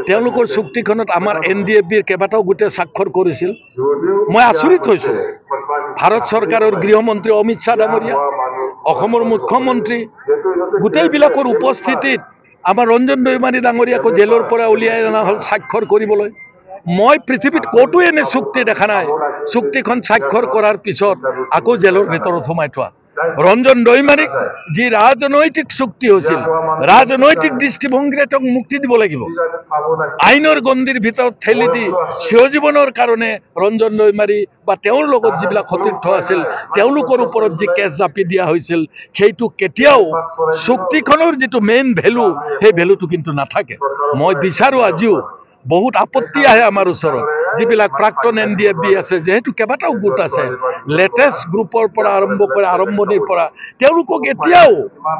তেওঁলোকৰ চুক্তিখনত আমাৰ NDFBৰ কেইবাটাও গোটে স্বাক্ষৰ কৰিছিল। মই আচৰিত হৈছোঁ, ভাৰত চৰকাৰৰ গৃহমন্ত্ৰী অমিত শ্বাহ ডাঙৰীয়া, অসমৰ মুখ্যমন্ত্ৰী গোটেইবিলাকৰ উপস্থিতিত আমাৰ ৰঞ্জন দৈমাৰী ডাঙৰীয়াকো জেলৰ পৰা উলিয়াই অনা হ'ল স্বাক্ষৰ কৰিবলৈ। মই পৃথিৱীত ক'তো এনে চুক্তি দেখা নাই, চুক্তিখন স্বাক্ষৰ কৰাৰ পিছত আকৌ জেলৰ ভিতৰত সোমাই থোৱা। ৰঞ্জন দৈমাৰীক যি ৰাজনৈতিক চুক্তি হৈছিল, ৰাজনৈতিক দৃষ্টিভংগীৰে তেওঁক মুক্তি দিব লাগিব। আইনৰ গণ্ডিৰ ভিতৰত ঠেলি দি চিৰজীৱনৰ কাৰণে ৰঞ্জন দৈমাৰী বা তেওঁৰ লগত যিবিলাক সতীৰ্থ আছিল তেওঁলোকৰ ওপৰত যি কেছ জাপি দিয়া হৈছিল, সেইটো কেতিয়াও চুক্তিখনৰ যিটো মেইন ভেলু, সেই ভেলুটো কিন্তু নাথাকে। মই বিচাৰোঁ আজিও বহুত আপত্তি আহে আমাৰ ওচৰত, যিবিলাক প্ৰাক্তন NDFB আছে, যিহেতু কেইবাটাও গোট আছে, লেটেষ্ট গ্ৰুপৰ পৰা আৰম্ভ কৰি আৰম্ভণিৰ পৰা তেওঁলোকক এতিয়াও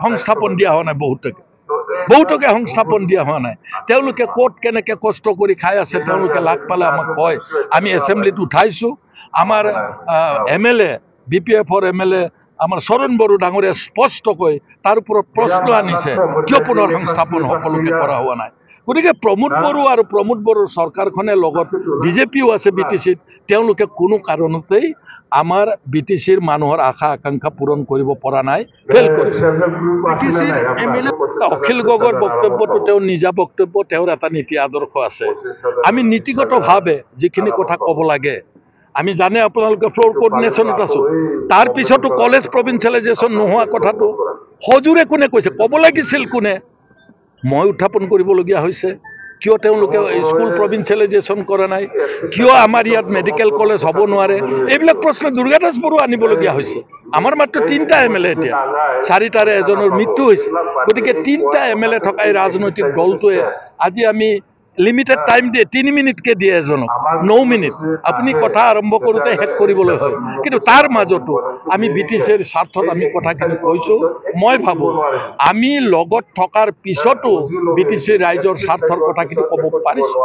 সংস্থাপন দিয়া হোৱা নাই। বহুতকে সংস্থাপন দিয়া হোৱা নাই। তেওঁলোকে ক'ত কেনেকৈ কষ্ট কৰি খাই আছে তেওঁলোকে লাগ পালে আমাক কয়। আমি এছেম্বলিত উঠাইছোঁ। আমাৰ MLA BPFৰ MLA আমাৰ চৰণ বড়ো ডাঙৰীয়া স্পষ্টকৈ তাৰ ওপৰত প্ৰশ্ন আনিছে, কিয় পুনৰ সংস্থাপন সকলোকে কৰা হোৱা নাই। গতিকে প্ৰমোদ বড়ো আৰু প্ৰমোদ বড়োৰ চৰকাৰখনে লগত BJPও আছে BTCত, তেওঁলোকে কোনো কাৰণতেই আমাৰ BTCৰ মানুহৰ আশা আকাংক্ষা পূৰণ কৰিব পৰা নাই, ফেইল কৰিছে। অখিল গগৈৰ বক্তব্যটো তেওঁৰ নিজা বক্তব্য, তেওঁৰ এটা নীতি আদৰ্শ আছে। আমি নীতিগতভাৱে যিখিনি কথা ক'ব লাগে, আমি জানে আপোনালোকে ফ্ল'ৰ কোঅৰ্ডিনেশ্যনত আছোঁ, তাৰ পিছতো কলেজ প্ৰভিন্সিয়েলাইজেশ্যন নোহোৱা কথাটো সজোৰে কোনে কৈছে, ক'ব লাগিছিল কোনে? মই উত্থাপন কৰিবলগীয়া হৈছে। কিয় তেওঁলোকে স্কুল প্ৰভিন্সিয়েলাইজেশ্যন কৰা নাই, কিয় আমাৰ ইয়াত মেডিকেল কলেজ হ'ব নোৱাৰে, এইবিলাক প্ৰশ্ন দুৰ্গা দাস বড়ো আনিবলগীয়া হৈছে। আমাৰ মাত্ৰ 3টা MLA, এতিয়া 4টাৰে এজনৰ মৃত্যু হৈছে। গতিকে 3টা MLA থকা এই ৰাজনৈতিক দলটোৱে আজি আমি লিমিটেড টাইম দিয়ে, 3 মিনিটকে দিয়ে এজনক, 9 মিনিট আপুনি কথা আৰম্ভ কৰোঁতে শেষ কৰিবলৈ হয়। কিন্তু তাৰ মাজতো আমি BTCৰ স্বাৰ্থত আমি কথাখিনি কৈছোঁ। মই ভাবোঁ আমি লগত থকাৰ পিছতো BTCৰ ৰাইজৰ স্বাৰ্থৰ কথাখিনি ক'ব পাৰিছোঁ।